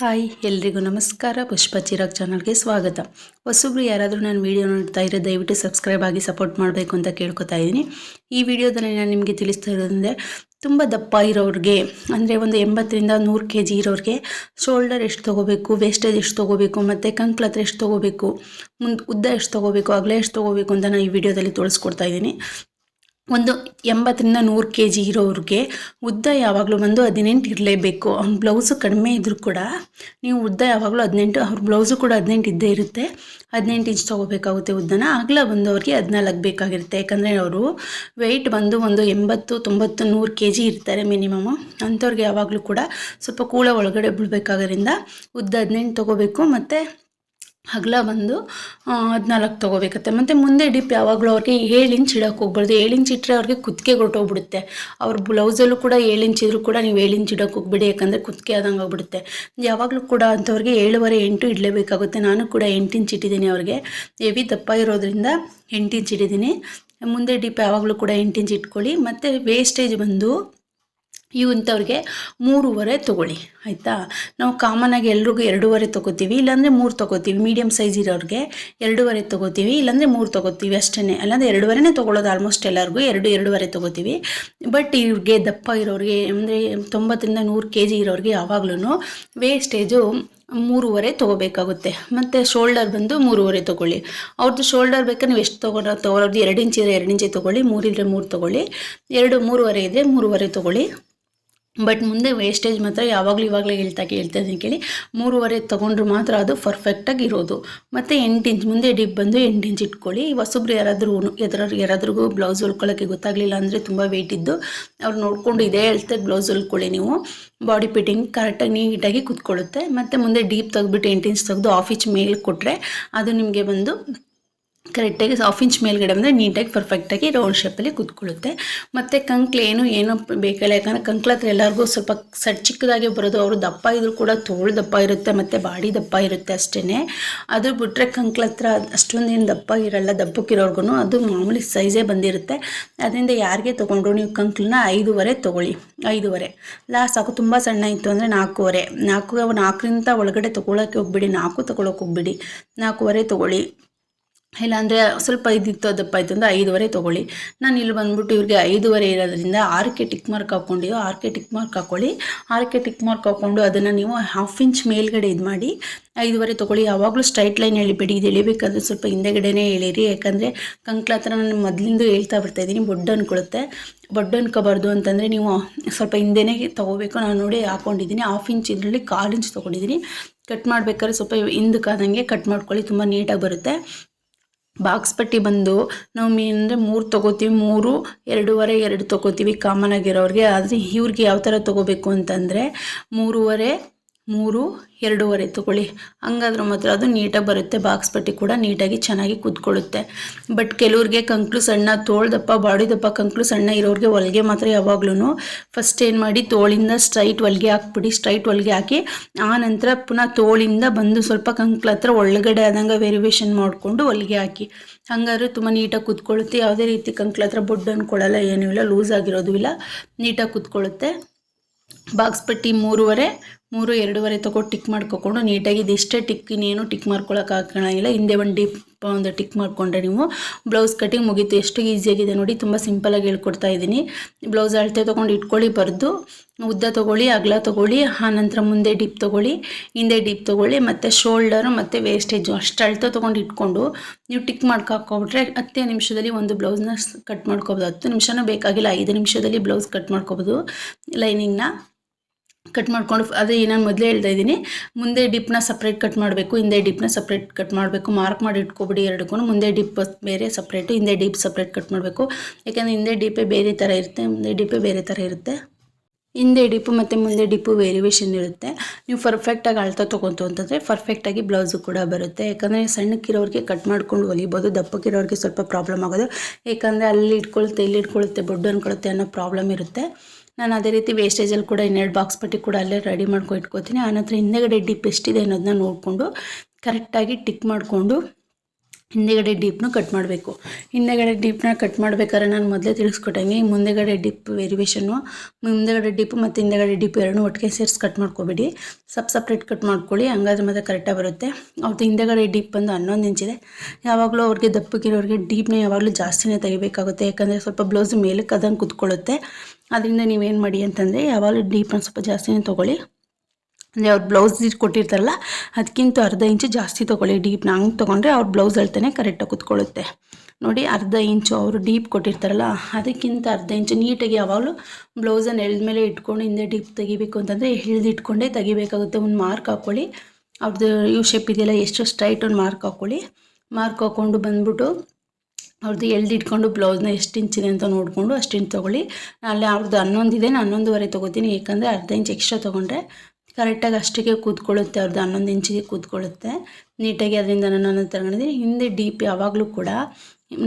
Hi ಎಲ್ರಿಗೂ ನಮಸ್ಕಾರ. ಪುಷ್ಪ ಚಿರಾಗ್ ಚಾನಲ್ಗೆ ಸ್ವಾಗತ. ಹೊಸಬ್ರು ಯಾರಾದರೂ ನಾನು ವೀಡಿಯೋ ನೋಡ್ತಾ ಇದ್ದರೆ ದಯವಿಟ್ಟು ಸಬ್ಸ್ಕ್ರೈಬ್ ಆಗಿ ಸಪೋರ್ಟ್ ಮಾಡಬೇಕು ಅಂತ ಕೇಳ್ಕೊತಾ ಇದ್ದೀನಿ. ಈ ವಿಡಿಯೋದಲ್ಲಿ ನಾನು ನಿಮಗೆ ತಿಳಿಸ್ತಾ ಇರೋದಂದರೆ ತುಂಬ ದಪ್ಪ ಇರೋರಿಗೆ, ಅಂದರೆ ಒಂದು 80ರಿಂದ 100 kg ಇರೋರಿಗೆ ಶೋಲ್ಡರ್ ಎಷ್ಟು ತೊಗೋಬೇಕು, ವೇಸ್ಟೇಜ್ ಎಷ್ಟು ತೊಗೋಬೇಕು, ಮತ್ತು ಕಂಕ್ಲ ಹತ್ರ ಎಷ್ಟು ತೊಗೋಬೇಕು, ಉದ್ದ ಎಷ್ಟು ತೊಗೋಬೇಕು, ಅಗಲ ಎಷ್ಟು ತೊಗೋಬೇಕು ಅಂತ ನಾನು ಈ ವಿಡಿಯೋದಲ್ಲಿ ತೋರಿಸ್ಕೊಡ್ತಾ ಇದ್ದೀನಿ. ಒಂದು 80ರಿಂದ 100 kg ಇರೋರಿಗೆ ಉದ್ದ ಯಾವಾಗಲೂ 18 ಇರಲೇಬೇಕು. ಅವ್ನ ಬ್ಲೌಸು ಕಡಿಮೆ ಇದ್ದರೂ ಕೂಡ ನೀವು ಉದ್ದ ಯಾವಾಗಲೂ 18, ಅವ್ರ ಬ್ಲೌಸು ಕೂಡ 18 ಇದ್ದೇ ಇರುತ್ತೆ. 18 ಇಂಚ್ ತೊಗೋಬೇಕಾಗುತ್ತೆ ಉದ್ದನ. ಅಗಲ ಅವ್ರಿಗೆ 14 ಬೇಕಾಗಿರುತ್ತೆ. ಯಾಕಂದರೆ ಅವರು ವೆಯ್ಟ್ ಒಂದು 80, 90, 100 kg ಇರ್ತಾರೆ ಮಿನಿಮಮ್ಮು. ಅಂಥವ್ರಿಗೆ ಯಾವಾಗಲೂ ಕೂಡ ಸ್ವಲ್ಪ ಕೂಳ ಒಳಗಡೆ ಬೀಳಬೇಕಾಗೋದ್ರಿಂದ ಉದ್ದ 18 ತೊಗೋಬೇಕು, ಮತ್ತು ಅಗಲ 14 ತೊಗೋಬೇಕತ್ತೆ. ಮತ್ತು ಮುಂದೆ ಡಿಪ್ ಯಾವಾಗಲೂ ಅವ್ರಿಗೆ 7 ಇಂಚ್ ಇಡೋಕೆ ಹೋಗ್ಬಾರ್ದು. 7 ಇಂಚ್ ಇಟ್ಟರೆ ಅವ್ರಿಗೆ ಕುತ್ತಿಗೆ ಹೊರಟೋಗ್ಬಿಡುತ್ತೆ. ಅವ್ರ ಬ್ಲೌಸಲ್ಲೂ ಕೂಡ 7 ಇಂಚ್ ಇದ್ರೂ ಕೂಡ ನೀವು 7 ಇಂಚ್ ಇಡೋಕೆ ಹೋಗ್ಬಿಡಿ, ಯಾಕಂದರೆ ಕುತ್ತಿಗೆ ಆದಂಗೆ ಆಗ್ಬಿಡುತ್ತೆ. ಯಾವಾಗಲೂ ಕೂಡ ಅಂಥವ್ರಿಗೆ 7.5, 8 ಇಡಲೇಬೇಕಾಗುತ್ತೆ. ನಾನು ಕೂಡ 8 ಇಂಚ್ ಇಟ್ಟಿದ್ದೀನಿ. ಅವ್ರಿಗೆ ಹೆವಿ ದಪ್ಪ ಇರೋದ್ರಿಂದ 8 ಇಂಚ್ ಇಟ್ಟಿದ್ದೀನಿ. ಮುಂದೆ ಡಿಪ್ ಯಾವಾಗಲೂ ಕೂಡ 8 ಇಂಚ್ ಇಟ್ಕೊಳ್ಳಿ. ಮತ್ತು ವೇಸ್ಟೇಜ್ ಇಂಥವ್ರಿಗೆ 3.5 ತೊಗೊಳ್ಳಿ, ಆಯಿತಾ. ನಾವು ಕಾಮನಾಗಿ ಎಲ್ರಿಗೂ 2.5 ತೊಗೋತೀವಿ, ಇಲ್ಲಾಂದರೆ 3 ತೊಗೋತೀವಿ. ಮೀಡಿಯಮ್ ಸೈಜ್ ಇರೋರಿಗೆ 2.5 ತೊಗೋತೀವಿ, ಇಲ್ಲಾಂದರೆ 3 ತೊಗೋತೀವಿ ಅಷ್ಟೇ. ಅಲ್ಲಾಂದರೆ 2.5 ತೊಗೊಳ್ಳೋದು ಆಲ್ಮೋಸ್ಟ್ ಎಲ್ಲರಿಗೂ 2.5 ತೊಗೋತೀವಿ. ಬಟ್ ಇವ್ರಿಗೆ ದಪ್ಪ ಇರೋರಿಗೆ, ಅಂದರೆ 90ರಿಂದ 100 kg ಇರೋರಿಗೆ ಯಾವಾಗಲೂ ವೇಸ್ಟೇಜು 3.5 ತೊಗೋಬೇಕಾಗುತ್ತೆ. ಮತ್ತು ಶೋಲ್ಡರ್ 3.5 ತೊಗೊಳ್ಳಿ. ಅವ್ರದ್ದು ಶೋಲ್ಡರ್ ಬೇಕಾದ್ರೆ ನೀವು ಎಷ್ಟು ತೊಗೊಳೋದು 2 ಇಂಚ್ ಇದ್ದರೆ 2 ಇಂಚೇ ತೊಗೊಳ್ಳಿ, 3 ಇದ್ದರೆ 3 ತೊಗೊಳ್ಳಿ, 3.5 ಇದ್ದರೆ 3.5 ತೊಗೊಳ್ಳಿ. ಬಟ್ ಮುಂದೆ ವೇಸ್ಟೇಜ್ ಮಾತ್ರ ಯಾವಾಗಲೂ ಇವಾಗಲೇ ಹೇಳ್ತಾ ಇದ್ದೀನಿ ಕೇಳಿ. 3.5 ತೊಗೊಂಡ್ರು ಮಾತ್ರ ಅದು ಪರ್ಫೆಕ್ಟಾಗಿ ಇರೋದು. ಮತ್ತು 8 ಇಂಚ್ ಮುಂದೆ ಡಿಪ್ 8 ಇಂಚ್ ಇಟ್ಕೊಳ್ಳಿ. ಹೊಸಬ್ರು ಯಾರಾದ್ರೂ ಬ್ಲೌಸ್ ಹೊಲ್ಕೊಳ್ಳೋಕ್ಕೆ ಗೊತ್ತಾಗಲಿಲ್ಲ ಅಂದರೆ, ತುಂಬ ವೆಯ್ಟ್ ಇದ್ದು ಅವ್ರು ನೋಡಿಕೊಂಡು ಇದೇ ಹೇಳ್ತಾರೆ ಬ್ಲೌಸ್ ಹೊಲ್ಕೊಳ್ಳಿ. ನೀವು ಬಾಡಿ ಫಿಟ್ಟಿಂಗ್ ಕರೆಕ್ಟಾಗಿ ನೀಟಾಗಿ ಕೂತ್ಕೊಳ್ಳುತ್ತೆ. ಮತ್ತು ಮುಂದೆ ಡೀಪ್ ತೆಗೆದ್ಬಿಟ್ಟು 8 ಇಂಚ್ ತೆಗೆದು 1/2 ಇಂಚ್ ಮೇಲೆ ಕೊಟ್ಟರೆ ಅದು ನಿಮಗೆ ಕರೆಕ್ಟಾಗಿ 1/2 ಇಂಚ್ ಮೇಲ್ಗಡೆ ನೀಟಾಗಿ ಪರ್ಫೆಕ್ಟಾಗಿ ರೌಂಡ್ ಶೇಪಲ್ಲಿ ಕೂತ್ಕೊಳ್ಳುತ್ತೆ. ಮತ್ತು ಕಂಕ್ಲು ಏನೂ ಬೇಕಲ್ಲ, ಯಾಕಂದರೆ ಕಂಕ್ಲ ಹತ್ರ ಎಲ್ಲರಿಗೂ ಸ್ವಲ್ಪ ಚಿಕ್ಕದಾಗಿ ಬರೋದು. ಅವರು ದಪ್ಪ ಇದ್ರೂ ಕೂಡ ತೋಳು ದಪ್ಪ ಇರುತ್ತೆ, ಮತ್ತು ಬಾಡಿ ದಪ್ಪ ಇರುತ್ತೆ ಅಷ್ಟೇ. ಅದು ಬಿಟ್ಟರೆ ಕಂಕ್ಲ ಹತ್ರ ಅಷ್ಟೊಂದೇನು ದಪ್ಪ ಇರಲ್ಲ. ದಪ್ಪಕ್ಕಿರೋರ್ಗು ಅದು ಮಾಮೂಲಿ ಸೈಜೇ ಬಂದಿರುತ್ತೆ. ಅದರಿಂದ ಯಾರಿಗೆ ತೊಗೊಂಡ್ರು ನೀವು ಕಂಕ್ಲನ್ನ 5.5 ತೊಗೊಳ್ಳಿ. 5.5 ಲಾಸ್ಟ್ ಸಾಕು. ತುಂಬ ಸಣ್ಣ ಇತ್ತು ಅಂದರೆ 4.5, 4ರಿಂದ ಒಳಗಡೆ ತೊಗೊಳಕ್ಕೆ ಹೋಗ್ಬಿಡಿ. 4 ತೊಗೊಳಕ್ಕೆ ಹೋಗ್ಬಿಡಿ, 4.5 ತೊಗೊಳ್ಳಿ. ಇಲ್ಲಾಂದರೆ ಸ್ವಲ್ಪ ಇದ್ದಿತ್ತು ದಪ್ಪ ಆಯಿತು ಅಂದರೆ 5.5 ತೊಗೊಳ್ಳಿ. ನಾನು ಇಲ್ಲಿ ಬಂದ್ಬಿಟ್ಟು ಇವ್ರಿಗೆ 5.5 ಇರೋದ್ರಿಂದ 6ಕ್ಕೆ ಟಿಕ್ ಮಾರ್ಕ್ ಹಾಕ್ಕೊಂಡಿದ್ದು, 6ಕ್ಕೆ ಟಿಕ್ ಮಾರ್ಕ್ ಹಾಕ್ಕೊಳ್ಳಿ. 6ಕ್ಕೆ ಟಿಕ್ ಮಾರ್ಕ್ ಹಾಕ್ಕೊಂಡು ಅದನ್ನು ನೀವು 1/2 ಇಂಚ್ ಮೇಲ್ಗಡೆ ಇದು ಮಾಡಿ 5.5 ತೊಗೊಳ್ಳಿ. ಯಾವಾಗಲೂ ಸ್ಟ್ರೈಟ್ ಲೈನ್ ಎಳಿಬೇಡಿ. ಇದು ಎಳಿಬೇಕಾದ್ರೆ ಸ್ವಲ್ಪ ಹಿಂದೆಗಡೆನೇ ಎಳೀರಿ, ಯಾಕಂದರೆ ಕಂಕ್ಲ ಹತ್ರ ನಾನು ಮೊದಲಿಂದ ಹೇಳ್ತಾ ಬರ್ತಾಯಿದ್ದೀನಿ, ಬೊಡ್ಡು ಅಂದ್ಕೊಳುತ್ತೆ. ಬೊಡ್ಡು ಅನ್ಕೋಬಾರ್ದು ಅಂತಂದರೆ ನೀವು ಸ್ವಲ್ಪ ಹಿಂದೆನೇ ತೊಗೋಬೇಕು. ನಾನು ನೋಡಿ ಹಾಕ್ಕೊಂಡಿದ್ದೀನಿ. 1/2 ಇಂಚ್ ಇದರಲ್ಲಿ 1/4 ಇಂಚ್ ತೊಗೊಂಡಿದ್ದೀನಿ. ಕಟ್ ಮಾಡಬೇಕಾದ್ರೆ ಸ್ವಲ್ಪ ಹಿಂದಕ್ಕಾದಂಗೆ ಕಟ್ ಮಾಡ್ಕೊಳ್ಳಿ, ತುಂಬ ನೀಟಾಗಿ ಬರುತ್ತೆ. ಬಾಕ್ಸ್ ಪಟ್ಟಿ ನಾವು ಅಂದರೆ 3 ತೊಗೋತೀವಿ, 3, 2.5, 2 ತೊಗೋತೀವಿ ಕಾಮನ್ ಆಗಿರೋರಿಗೆ. ಆದರೆ ಇವ್ರಿಗೆ ಯಾವ ಥರ ತೊಗೋಬೇಕು ಅಂತಂದರೆ 3.5, 3, 2.5 ತೊಗೊಳ್ಳಿ. ಹಂಗಾದ್ರೆ ಮಾತ್ರ ಅದು ನೀಟಾಗಿ ಬರುತ್ತೆ. ಬಾಕ್ಸ್ ಪಟ್ಟಿ ಕೂಡ ನೀಟಾಗಿ ಚೆನ್ನಾಗಿ ಕೂತ್ಕೊಳ್ಳುತ್ತೆ. ಬಟ್ ಕೆಲವ್ರಿಗೆ ಕಂಕ್ಲು ಸಣ್ಣ, ತೋಳು ದಪ್ಪ, ಬಾಡಿ ದಪ್ಪ, ಕಂಕ್ಲು ಸಣ್ಣ ಇರೋರಿಗೆ ಹೊಲಿಗೆ ಮಾತ್ರ ಯಾವಾಗ್ಲೂ ಫಸ್ಟ್ ಏನು ಮಾಡಿ, ತೋಳಿಂದ ಸ್ಟ್ರೈಟ್ ಹೊಲಿಗೆ ಹಾಕ್ಬಿಡಿ. ಸ್ಟ್ರೈಟ್ ಹೊಲಿಗೆ ಹಾಕಿ ಆ ನಂತರ ಪುನಃ ತೋಳಿಂದ ಸ್ವಲ್ಪ ಕಂಕ್ಲ ಹತ್ರ ಒಳಗಡೆ ಆದಂಗೆ ವೇರಿಯೇಷನ್ ಮಾಡಿಕೊಂಡು ಹೊಲಿಗೆ ಹಾಕಿ. ಹಂಗಾದ್ರೆ ತುಂಬ ನೀಟಾಗಿ ಕೂತ್ಕೊಳ್ಳುತ್ತೆ. ಯಾವುದೇ ರೀತಿ ಕಂಕ್ಲ ಹತ್ರ ಬೊಡ್ಡು ಅಂದ್ಕೊಳ್ಳಲ್ಲ, ಏನೂ ಇಲ್ಲ, ಲೂಸ್ ಆಗಿರೋದು ಇಲ್ಲ, ನೀಟಾಗಿ ಕೂತ್ಕೊಳ್ಳುತ್ತೆ. ಬಾಕ್ಸ್ ಪಟ್ಟಿ 3.5, 3, 2.5 ತೊಗೊಂಡು ಟಿಕ್ ಮಾಡ್ಕೊಂಡು ನೀಟಾಗಿ ಇದಿಷ್ಟೇ ಟಿಕ್, ಇನ್ನೇನು ಟಿಕ್ ಮಾಡ್ಕೊಳಕ್ಕೆ ಹಾಕೋಂಗಿಲ್ಲ. ಹಿಂದೆ ಒಂದು ಟಿಕ್ ಮಾಡಿಕೊಂಡ್ರೆ ನೀವು ಬ್ಲೌಸ್ ಕಟಿಂಗ್ ಮುಗೀತು. ಎಷ್ಟು ಈಸಿಯಾಗಿದೆ ನೋಡಿ, ತುಂಬ ಸಿಂಪಲಾಗಿ ಹೇಳ್ಕೊಡ್ತಾ ಇದ್ದೀನಿ. ಬ್ಲೌಸ್ ಅಳತೆ ತೊಗೊಂಡು ಇಟ್ಕೊಳ್ಳಿ, ಬರೆದು ಉದ್ದ ತೊಗೊಳ್ಳಿ, ಅಗಲ ತೊಗೊಳ್ಳಿ, ಆನಂತರ ಮುಂದೆ ಡಿಪ್ ತೊಗೊಳ್ಳಿ, ಹಿಂದೆ ಡಿಪ್ ತೊಗೊಳ್ಳಿ, ಮತ್ತು ಶೋಲ್ಡರು ಮತ್ತು ವೇಸ್ಟೇಜು ಅಷ್ಟು ಅಳತೆ ತೊಗೊಂಡು ಇಟ್ಕೊಂಡು ನೀವು ಟಿಕ್ ಹಾಕ್ಕೊಬಿಟ್ರೆ 10 ನಿಮಿಷದಲ್ಲಿ ಒಂದು ಬ್ಲೌಸ್ನ ಕಟ್ ಮಾಡ್ಕೊಬೋದು. 10 ನಿಮಿಷನೂ ಬೇಕಾಗಿಲ್ಲ, 5 ನಿಮಿಷದಲ್ಲಿ ಬ್ಲೌಸ್ ಕಟ್ ಮಾಡ್ಕೊಬೋದು. ಲೈನಿಂಗ್ನ ಕಟ್ ಮಾಡಿಕೊಂಡು ಅದೇ ನಾನು ಮೊದಲೇ ಹೇಳ್ತಾ ಇದ್ದೀನಿ, ಮುಂದೆ ಡಿಪ್ನ ಸಪ್ರೇಟ್ ಕಟ್ ಮಾಡಬೇಕು, ಹಿಂದೆ ಡಿಪ್ನ ಸಪ್ರೇಟ್ ಕಟ್ ಮಾಡಬೇಕು. ಮಾರ್ಕ್ ಮಾಡಿ ಇಟ್ಕೊಬಿಡಿ ಎರಡಕ್ಕೂ. ಮುಂದೆ ಡಿಪ್ ಬೇರೆ ಸಪ್ರೇಟು, ಹಿಂದೆ ಡಿಪ್ ಸಪ್ರೇಟ್ ಕಟ್ ಮಾಡಬೇಕು. ಯಾಕೆಂದರೆ ಹಿಂದೆ ಡಿಪ್ಪೇ ಬೇರೆ ಥರ ಇರುತ್ತೆ, ಮುಂದೆ ಡಿಪ್ಪೇ ಬೇರೆ ಥರ ಇರುತ್ತೆ. ಹಿಂದೆ ಡಿಪ್ಪು ಮತ್ತು ಮುಂದೆ ಡಿಪ್ಪು ವೇರಿಯೇಷನ್ ಇರುತ್ತೆ. ನೀವು ಪರ್ಫೆಕ್ಟಾಗಿ ಅಳ್ತಾ ತೊಗೊತು ಅಂತಂದರೆ ಪರ್ಫೆಕ್ಟಾಗಿ ಬ್ಲೌಸು ಕೂಡ ಬರುತ್ತೆ. ಯಾಕಂದರೆ ಸಣ್ಣಕ್ಕಿರೋರಿಗೆ ಕಟ್ ಮಾಡ್ಕೊಂಡು ಹೊಲಿಬೋದು, ದಪ್ಪಕ್ಕಿರೋರಿಗೆ ಸ್ವಲ್ಪ ಪ್ರಾಬ್ಲಮ್ ಆಗೋದು. ಯಾಕಂದರೆ ಅಲ್ಲಿ ಇಟ್ಕೊಳುತ್ತೆ, ಇಲ್ಲಿ ಇಟ್ಕೊಳ್ಳುತ್ತೆ, ಬೊಡ್ಡು ಅಂದ್ಕೊಳುತ್ತೆ ಅನ್ನೋ ಪ್ರಾಬ್ಲಮ್ ಇರುತ್ತೆ. ನಾನು ಅದೇ ರೀತಿ ವೇಸ್ಟೇಜಲ್ಲಿ ಕೂಡ 2 ಬಾಕ್ಸ್ ಪಟ್ಟಿ ಕೂಡ ಅಲ್ಲೇ ರೆಡಿ ಮಾಡ್ಕೊಂಡು ಇಟ್ಕೋತೀನಿ. ಆನಂತರ ಹಿಂದೆಗಡೆ ಡಿಪ್ ಎಷ್ಟಿದೆ ಅನ್ನೋದನ್ನ ನೋಡಿಕೊಂಡು ಕರೆಕ್ಟಾಗಿ ಟಿಕ್ ಮಾಡಿಕೊಂಡು ಹಿಂದೆಗಡೆ ಡೀಪ್ನು ಕಟ್ ಮಾಡಬೇಕು. ಹಿಂದೆಗಡೆ ಡೀಪ್ನ ಕಟ್ ಮಾಡ್ಬೇಕಾದ್ರೆ ನಾನು ಮೊದಲೇ ತಿಳಿಸ್ಕೊಟ್ಟಂಗೆ ಮುಂದೆಗಡೆ ಡಿಪ್ ವೇರಿಯೇಷನ್ನು, ಮುಂದೆಗಡೆ ಡಿಪ್ ಮತ್ತು ಹಿಂದೆಗಡೆ ಡಿಪ್ ಎರಡನ್ನೂ ಒಟ್ಟಿಗೆ ಸೇರಿಸಿ ಕಟ್ ಮಾಡ್ಕೊಬೇಡಿ, ಸಪ್ರೇಟ್ ಕಟ್ ಮಾಡ್ಕೊಳ್ಳಿ. ಹಂಗಾದ್ರೆ ಮತ್ತೆ ಕರೆಕ್ಟಾಗಿ ಬರುತ್ತೆ. ಅವ್ರದ್ದು ಹಿಂದೆಗಡೆ ಡೀಪ್ ಬಂದು 11 ಇಂಚಿದೆ. ಯಾವಾಗಲೂ ಅವ್ರಿಗೆ ದಪ್ಪಕ್ಕಿರೋರಿಗೆ ಡೀಪ್ನ ಯಾವಾಗಲೂ ಜಾಸ್ತಿನೇ ತೆಗಿಬೇಕಾಗುತ್ತೆ, ಯಾಕಂದರೆ ಸ್ವಲ್ಪ ಬ್ಲೌಸ್ ಮೇಲಕ್ಕೆ ಅದಂಗೆ ಕುತ್ಕೊಳ್ಳುತ್ತೆ. ಅದರಿಂದ ನೀವೇನು ಮಾಡಿ ಅಂತಂದರೆ ಯಾವಾಗಲೂ ಡೀಪ್ನ ಸ್ವಲ್ಪ ಜಾಸ್ತಿನೇ ತೊಗೊಳ್ಳಿ. ಅಂದರೆ ಅವ್ರು ಬ್ಲೌಸ್ ಕೊಟ್ಟಿರ್ತಾರಲ್ಲ ಅದಕ್ಕಿಂತ ಅರ್ಧ ಇಂಚು ಜಾಸ್ತಿ ತೊಗೊಳ್ಳಿ. ಡೀಪ್ನ ಹಂಗೆ ತೊಗೊಂಡ್ರೆ ಅವ್ರ ಬ್ಲೌಸ್ ಅಳ್ತಾನೆ ಕರೆಕ್ಟಾಗಿ ಕುತ್ಕೊಳ್ಳುತ್ತೆ. ನೋಡಿ, ಅರ್ಧ ಇಂಚು ಅವರು ಡೀಪ್ ಕೊಟ್ಟಿರ್ತಾರಲ್ಲ ಅದಕ್ಕಿಂತ ಅರ್ಧ ಇಂಚು ನೀಟಾಗಿ ಯಾವಾಗಲೂ ಬ್ಲೌಸನ್ನು ಎಳ್ದ ಮೇಲೆ ಇಟ್ಕೊಂಡು ಹಿಂದೆ ಡೀಪ್ ತೆಗಿಬೇಕು ಅಂತಂದರೆ ಇಟ್ಕೊಂಡೇ ತೆಗಿಬೇಕಾಗುತ್ತೆ. ಒಂದು ಮಾರ್ಕ್ ಹಾಕ್ಕೊಳ್ಳಿ. ಅವ್ರದ್ದು ಯು ಶೇಪ್ ಇದೆಯಲ್ಲ, ಎಷ್ಟು ಸ್ಟ್ರೈಟ್ ಒಂದು ಮಾರ್ಕ್ ಹಾಕ್ಕೊಳ್ಳಿ. ಮಾರ್ಕ್ ಹಾಕ್ಕೊಂಡು ಬಂದ್ಬಿಟ್ಟು ಅವ್ರದ್ದು ಇಟ್ಕೊಂಡು ಬ್ಲೌಸ್ನ ಎಷ್ಟು ಇಂಚಿದೆ ಅಂತ ನೋಡಿಕೊಂಡು ಅಷ್ಟು ಇಂಚು ತೊಗೊಳ್ಳಿ. ಅಲ್ಲಿ ಅವ್ರದ್ದು 11 ಇದೆ, ನಾನು 11.5 ತೊಗೋತೀನಿ. ಏಕೆಂದರೆ ಅರ್ಧ ಇಂಚ್ ಎಕ್ಸ್ಟ್ರಾ ತೊಗೊಂಡ್ರೆ ಕರೆಕ್ಟಾಗಿ ಅಷ್ಟಿಗೆ ಕೂತ್ಕೊಳ್ಳುತ್ತೆ. ಅವ್ರದ್ದು 11 ಇಂಚಿಗೆ ಕೂತ್ಕೊಳ್ಳುತ್ತೆ ನೀಟಾಗಿ. ಅದರಿಂದ ನಾನು ತಗೊಂಡಿದ್ದೀನಿ. ಹಿಂದೆ ಡೀಪ್ ಯಾವಾಗಲೂ ಕೂಡ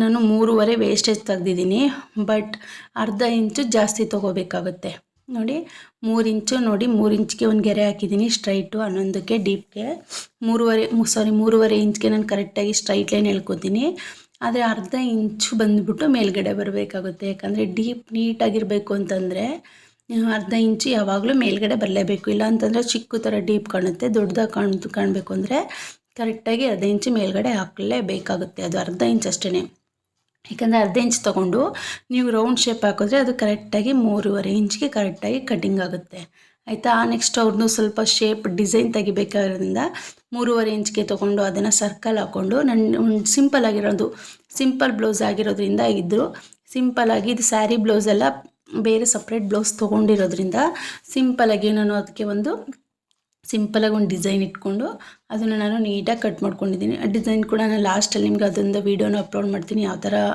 ನಾನು 3.5 ವೇಸ್ಟೇಜ್ ತೆಗ್ದಿದ್ದೀನಿ, ಬಟ್ ಅರ್ಧ ಇಂಚು ಜಾಸ್ತಿ ತೊಗೋಬೇಕಾಗುತ್ತೆ. ನೋಡಿ 3 ಇಂಚು, ನೋಡಿ 3 ಇಂಚ್ಗೆ ಒಂದು ಗೆರೆ ಹಾಕಿದ್ದೀನಿ ಸ್ಟ್ರೈಟು 11ಕ್ಕೆ ಡೀಪ್ಗೆ. 3.5 ಇಂಚ್ಗೆ ನಾನು ಕರೆಕ್ಟಾಗಿ ಸ್ಟ್ರೈಟ್ ಲೈನ್ ಹೇಳ್ಕೊತೀನಿ. ಆದರೆ ಅರ್ಧ ಇಂಚು ಬಂದುಬಿಟ್ಟು ಮೇಲ್ಗಡೆ ಬರಬೇಕಾಗುತ್ತೆ. ಯಾಕಂದರೆ ಡೀಪ್ ನೀಟಾಗಿರಬೇಕು ಅಂತಂದರೆ ಅರ್ಧ ಇಂಚು ಯಾವಾಗಲೂ ಮೇಲ್ಗಡೆ ಬರಲೇಬೇಕು. ಇಲ್ಲ ಅಂತಂದರೆ ಚಿಕ್ಕ ಥರ ಡೀಪ್ ಕಾಣುತ್ತೆ. ದೊಡ್ಡದಾಗಿ ಕಾಣಬೇಕು ಅಂದರೆ ಕರೆಕ್ಟಾಗಿ ಅರ್ಧ ಇಂಚು ಮೇಲ್ಗಡೆ ಹಾಕಲೇಬೇಕಾಗುತ್ತೆ. ಅದು ಅರ್ಧ ಇಂಚ್ ಅಷ್ಟೇ. ಯಾಕಂದರೆ ಅರ್ಧ ಇಂಚ್ ತೊಗೊಂಡು ನೀವು ರೌಂಡ್ ಶೇಪ್ ಹಾಕಿದ್ರೆ ಅದು ಕರೆಕ್ಟಾಗಿ 3.5 ಇಂಚ್ಗೆ ಕರೆಕ್ಟಾಗಿ ಕಟ್ಟಿಂಗ್ ಆಗುತ್ತೆ. ಆಯಿತಾ. ನೆಕ್ಸ್ಟ್ ಅವ್ರದ್ದು ಸ್ವಲ್ಪ ಶೇಪ್ ಡಿಸೈನ್ ತೆಗಿಬೇಕಾದ್ರಿಂದ 3.5 ಇಂಚ್ಗೆ ತೊಗೊಂಡು ಅದನ್ನು ಸರ್ಕಲ್ ಹಾಕ್ಕೊಂಡು ಒಂದು ಸಿಂಪಲ್ ಬ್ಲೌಸ್ ಆಗಿರೋದ್ರಿಂದ ಇದ್ದರು ಸಿಂಪಲ್ಲಾಗಿ ಇದು ಸ್ಯಾರಿ ಬ್ಲೌಸ್ ಎಲ್ಲ ಬೇರೆ ಸಪ್ರೇಟ್ ಬ್ಲೌಸ್ ತೊಗೊಂಡಿರೋದ್ರಿಂದ ಸಿಂಪಲಾಗಿ ನಾನು ಅದಕ್ಕೆ ಒಂದು ಡಿಸೈನ್ ಇಟ್ಕೊಂಡು ಅದನ್ನು ನಾನು ನೀಟಾಗಿ ಕಟ್ ಮಾಡ್ಕೊಂಡಿದ್ದೀನಿ. ಆ ಡಿಸೈನ್ ಕೂಡ ನಾನು ಲಾಸ್ಟಲ್ಲಿ ನಿಮ್ಗೆ ಅದೊಂದು ವೀಡಿಯೋನ ಅಪ್ಲೋಡ್ ಮಾಡ್ತೀನಿ, ಯಾವ ಥರ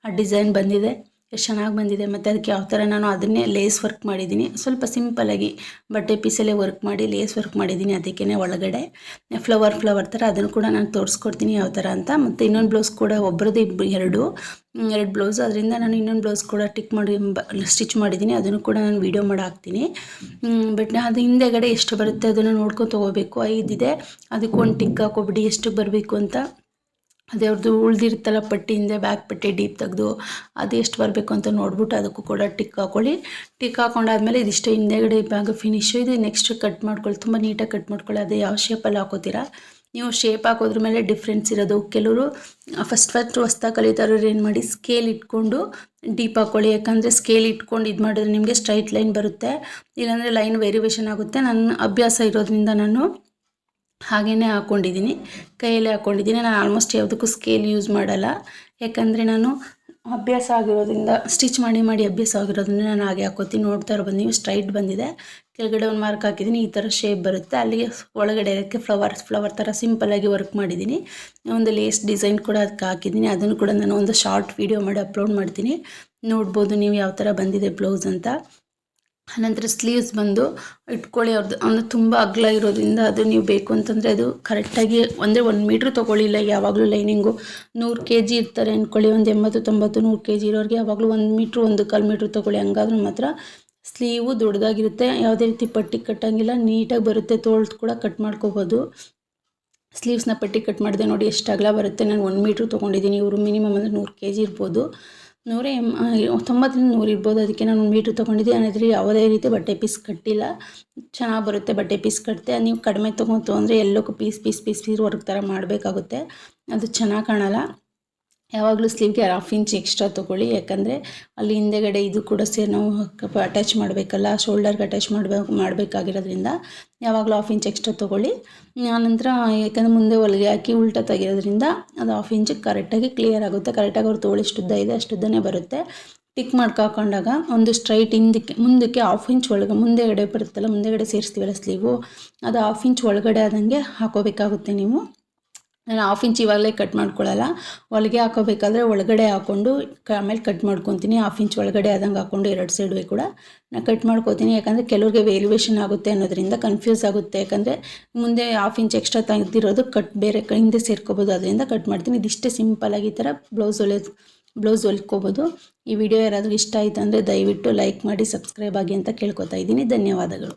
ಆ ಡಿಸೈನ್ ಬಂದಿದೆ, ಎಷ್ಟು ಚೆನ್ನಾಗಿ ಬಂದಿದೆ. ಮತ್ತು ಅದಕ್ಕೆ ಯಾವ ಥರ ನಾನು ಅದನ್ನೇ ಲೇಸ್ ವರ್ಕ್ ಮಾಡಿದ್ದೀನಿ. ಸ್ವಲ್ಪ ಸಿಂಪಲಾಗಿ ಬಟ್ಟೆ ಪೀಸಲ್ಲೇ ವರ್ಕ್ ಮಾಡಿ ಲೇಸ್ ವರ್ಕ್ ಮಾಡಿದ್ದೀನಿ. ಅದಕ್ಕೇ ಒಳಗಡೆ ಫ್ಲವರ್ ಥರ ಅದನ್ನು ಕೂಡ ನಾನು ತೋರಿಸ್ಕೊಡ್ತೀನಿ ಯಾವ ಥರ ಅಂತ. ಮತ್ತು ಇನ್ನೊಂದು ಬ್ಲೌಸ್ ಕೂಡ ಒಬ್ಬರದ್ದು ಎರಡು ಬ್ಲೌಸ್, ಅದರಿಂದ ನಾನು ಇನ್ನೊಂದು ಬ್ಲೌಸ್ ಕೂಡ ಸ್ಟಿಚ್ ಮಾಡಿದ್ದೀನಿ. ಅದನ್ನು ಕೂಡ ನಾನು ವೀಡಿಯೋ ಮಾಡಿ ಹಾಕ್ತೀನಿ. ಬಟ್ ಅದು ಹಿಂದೆಗಡೆ ಎಷ್ಟು ಬರುತ್ತೆ ಅದನ್ನು ನೋಡ್ಕೊಂಡು ತೊಗೋಬೇಕು. 5 ಇದೆ, ಅದಕ್ಕೆ ಒಂದು ಟಿಕ್ ಹಾಕೋಬಿಡಿ ಎಷ್ಟು ಬರಬೇಕು ಅಂತ. ಅದೇ ಅವ್ರದ್ದು ಉಳ್ದಿರುತ್ತಲ್ಲ ಪಟ್ಟಿ, ಹಿಂದೆ ಬ್ಯಾಕ್ ಪಟ್ಟಿ ಡೀಪ್ ತೆಗೆದು ಅದು ಎಷ್ಟು ಬರಬೇಕು ಅಂತ ನೋಡ್ಬಿಟ್ಟು ಅದಕ್ಕೂ ಕೂಡ ಟಿಕ್ ಹಾಕ್ಕೊಳ್ಳಿ. ಟಿಕ್ ಹಾಕೊಂಡಾದ್ಮೇಲೆ ಇದಿಷ್ಟು ಹಿಂದೆಗಡೆ ಬ್ಯಾಗ್ ಫಿನಿಶು. ಇದು ನೆಕ್ಸ್ಟ್ ಕಟ್ ಮಾಡ್ಕೊಳ್ಳಿ, ತುಂಬ ನೀಟಾಗಿ ಕಟ್ ಮಾಡ್ಕೊಳ್ಳಿ. ಅದೇ ಯಾವ ಶೇಪಲ್ಲಿ ಹಾಕೋತೀರಾ ನೀವು ಶೇಪ್ ಹಾಕೋದ್ರ ಮೇಲೆ ಡಿಫ್ರೆನ್ಸ್ ಇರೋದು. ಕೆಲವರು ಫಸ್ಟ್ ಹೊಸ್ದಾಗಿ ಕಲಿತಾರೋರು ಏನು ಮಾಡಿ ಸ್ಕೇಲ್ ಇಟ್ಕೊಂಡು ಡೀಪ್ ಹಾಕ್ಕೊಳ್ಳಿ. ಯಾಕಂದರೆ ಸ್ಕೇಲ್ ಇಟ್ಕೊಂಡು ಇದು ಮಾಡಿದ್ರೆ ನಿಮಗೆ ಸ್ಟ್ರೈಟ್ ಲೈನ್ ಬರುತ್ತೆ, ಇಲ್ಲಾಂದರೆ ಲೈನ್ ವೇರಿಯೇಷನ್ ಆಗುತ್ತೆ. ನನ್ನ ಅಭ್ಯಾಸ ಇರೋದ್ರಿಂದ ನಾನು ಹಾಗೇ ಹಾಕ್ಕೊಂಡಿದ್ದೀನಿ, ಕೈಯಲ್ಲೇ ಹಾಕ್ಕೊಂಡಿದ್ದೀನಿ. ನಾನು ಆಲ್ಮೋಸ್ಟ್ ಯಾವುದಕ್ಕೂ ಸ್ಕೇಲ್ ಯೂಸ್ ಮಾಡಲ್ಲ, ಯಾಕಂದರೆ ನಾನು ಅಭ್ಯಾಸ ಆಗಿರೋದ್ರಿಂದ ಸ್ಟಿಚ್ ಮಾಡಿ ಅಭ್ಯಾಸ ಆಗಿರೋದ್ರಿಂದ ನಾನು ಹಾಗೆ ಹಾಕೋತೀನಿ. ನೋಡ್ತಾ ಇರ್ಬೋದು ನೀವು ಸ್ಟ್ರೈಟ್ ಬಂದಿದೆ. ಕೆಳಗಡೆ ಒಂದು ಮಾರ್ಕ್ ಹಾಕಿದ್ದೀನಿ, ಈ ಥರ ಶೇಪ್ ಬರುತ್ತೆ. ಅಲ್ಲಿಗೆ ಒಳಗಡೆ ಅದಕ್ಕೆ ಫ್ಲವರ್ ಥರ ಸಿಂಪಲ್ಲಾಗಿ ವರ್ಕ್ ಮಾಡಿದ್ದೀನಿ. ಒಂದು ಲೇಸ್ ಡಿಸೈನ್ ಕೂಡ ಅದಕ್ಕೆ ಹಾಕಿದ್ದೀನಿ. ಅದನ್ನು ಕೂಡ ನಾನು ಒಂದು ಶಾರ್ಟ್ ವೀಡಿಯೋ ಮಾಡಿ ಅಪ್ಲೋಡ್ ಮಾಡ್ತೀನಿ, ನೋಡ್ಬೋದು ನೀವು ಯಾವ ಥರ ಬಂದಿದೆ ಬ್ಲೌಸ್ ಅಂತ. ಆನಂತರ ಸ್ಲೀವ್ಸ್ ಬಂದು ಇಟ್ಕೊಳ್ಳಿ. ಅವ್ರದ್ದು ಅಂದರೆ ತುಂಬ ಅಗಲ ಇರೋದ್ರಿಂದ ಅದು ನೀವು ಬೇಕು ಅಂತಂದರೆ ಅದು ಕರೆಕ್ಟಾಗಿ ಅಂದರೆ 1 ಮೀಟ್ರ್ ತೊಗೊಳ್ಳಿಲ್ಲ. ಯಾವಾಗಲೂ ಲೈನಿಂಗು 100 kg ಇರ್ತಾರೆ ಅಂದ್ಕೊಳ್ಳಿ, ಒಂದು 80-90-100 kg ಇರೋರಿಗೆ ಯಾವಾಗಲೂ 1 ಮೀಟ್ರ್ 1.25 ಮೀಟ್ರ್ ತೊಗೊಳ್ಳಿ. ಹಂಗಾದ್ರೂ ಮಾತ್ರ ಸ್ಲೀವು ದೊಡ್ಡದಾಗಿರುತ್ತೆ, ಯಾವುದೇ ರೀತಿ ಪಟ್ಟಿ ಕಟ್ಟಂಗಿಲ್ಲ, ನೀಟಾಗಿ ಬರುತ್ತೆ. ತೋಳ್ದು ಕೂಡ ಕಟ್ ಮಾಡ್ಕೋಬೋದು. ಸ್ಲೀವ್ಸ್ನ ಪಟ್ಟಿ ಕಟ್ ಮಾಡಿದೆ ನೋಡಿ ಎಷ್ಟು ಅಗಲ ಬರುತ್ತೆ. ನಾನು 1 ಮೀಟ್ರ್ ತೊಗೊಂಡಿದ್ದೀನಿ. ಇವರು ಮಿನಿಮಮ್ ಅಂದರೆ 100 kg ಇರ್ಬೋದು, 90-100 ಇರ್ಬೋದು. ಅದಕ್ಕೆ ನಾನು 1 ಮೀಟ್ರ್ ತೊಗೊಂಡಿದ್ದೆ. ಅಂದರೆ ಯಾವುದೇ ರೀತಿ ಬಟ್ಟೆ ಪೀಸ್ ಕಟ್ಟಿಲ್ಲ, ಚೆನ್ನಾಗಿ ಬರುತ್ತೆ ಬಟ್ಟೆ ಪೀಸ್ ಕಟ್ತೆ. ನೀವು ಕಡಿಮೆ ತೊಗೊಂತು ಅಂದರೆ ಎಲ್ಲಕ್ಕೂ ಪೀಸ್ ವರ್ಕ್ ಥರ ಮಾಡಬೇಕಾಗುತ್ತೆ, ಅದು ಚೆನ್ನಾಗಿ ಕಾಣಲ್ಲ. ಯಾವಾಗಲೂ ಸ್ಲೀವ್ಗೆ 1/2 ಇಂಚ್ ಎಕ್ಸ್ಟ್ರಾ ತೊಗೊಳ್ಳಿ. ಯಾಕಂದರೆ ಅಲ್ಲಿ ಹಿಂದೆಗಡೆ ಇದು ಕೂಡ ಸೇರಿ ನಾವು ಅಟ್ಯಾಚ್ ಮಾಡಬೇಕಲ್ಲ, ಶೋಲ್ಡರ್ಗೆ ಅಟ್ಯಾಚ್ ಮಾಡಬೇಕಾಗಿರೋದ್ರಿಂದ ಯಾವಾಗಲೂ 1/2 ಇಂಚ್ ಎಕ್ಸ್ಟ್ರಾ ತೊಗೊಳ್ಳಿ. ಆನಂತರ ಯಾಕಂದರೆ ಮುಂದೆ ಹೊಲಿಗೆ ಹಾಕಿ ಉಲ್ಟಾ ತೆಗಿರೋದ್ರಿಂದ ಅದು 1/2 ಇಂಚಿಗೆ ಕರೆಕ್ಟಾಗಿ ಕ್ಲಿಯರ್ ಆಗುತ್ತೆ. ಕರೆಕ್ಟಾಗಿ ಅವ್ರು ತೋಳು ಎಷ್ಟುದ್ದ ಇದೆ ಅಷ್ಟುದ್ದನೇ ಬರುತ್ತೆ. ಟಿಕ್ ಮಾಡ್ಕೊಂಡಾಗ ಒಂದು ಸ್ಟ್ರೈಟ್ ಮುಂದಕ್ಕೆ 1/2 ಇಂಚ್ ಒಳಗೆ ಮುಂದೆಗಡೆ ಬರುತ್ತಲ್ಲ, ಮುಂದೆಗಡೆ ಸೇರಿಸ್ತೀವಲ್ಲ ಸ್ಲೀವು, ಅದು 1/2 ಇಂಚ್ ಒಳಗಡೆ ಆದಂಗೆ ಹಾಕೋಬೇಕಾಗುತ್ತೆ ನೀವು. ನಾನು 1/2 ಇಂಚ್ ಇವಾಗಲೇ ಕಟ್ ಮಾಡ್ಕೊಳ್ಳಲ್ಲ, ಹೊಲಿಗೆ ಹಾಕೋಬೇಕಾದ್ರೆ ಒಳಗಡೆ ಹಾಕ್ಕೊಂಡು ಆಮೇಲೆ ಕಟ್ ಮಾಡ್ಕೊತೀನಿ. 1/2 ಇಂಚ್ ಒಳಗಡೆ ಆದಂಗೆ ಹಾಕ್ಕೊಂಡು 2 ಸೈಡ್ವೇ ಕೂಡ ನಾನು ಕಟ್ ಮಾಡ್ಕೋತೀನಿ. ಯಾಕಂದರೆ ಕೆಲವ್ರಿಗೆ ವೇರಿಯೇಷನ್ ಆಗುತ್ತೆ ಅನ್ನೋದ್ರಿಂದ ಕನ್ಫ್ಯೂಸ್ ಆಗುತ್ತೆ. ಯಾಕಂದರೆ ಮುಂದೆ 1/2 ಇಂಚ್ ಎಕ್ಸ್ಟ್ರಾ ತೆಗೆದಿರೋದು ಬೇರೆ ಹಿಂದೆ ಸೇರ್ಕೋಬೋದು, ಅದರಿಂದ ಕಟ್ ಮಾಡ್ತೀನಿ. ಇದಿಷ್ಟೇ ಸಿಂಪಲ್ಲಾಗಿ ಈ ಥರ ಬ್ಲೌಸ್ ಹೊಲ್ಕೋಬೋದು. ಈ ವಿಡಿಯೋ ಯಾರಾದರೂ ಇಷ್ಟ ಆಯಿತು ಅಂದರೆ ದಯವಿಟ್ಟು ಲೈಕ್ ಮಾಡಿ, ಸಬ್ಸ್ಕ್ರೈಬ್ ಆಗಿ ಅಂತ ಕೇಳ್ಕೊತಾ ಇದ್ದೀನಿ. ಧನ್ಯವಾದಗಳು.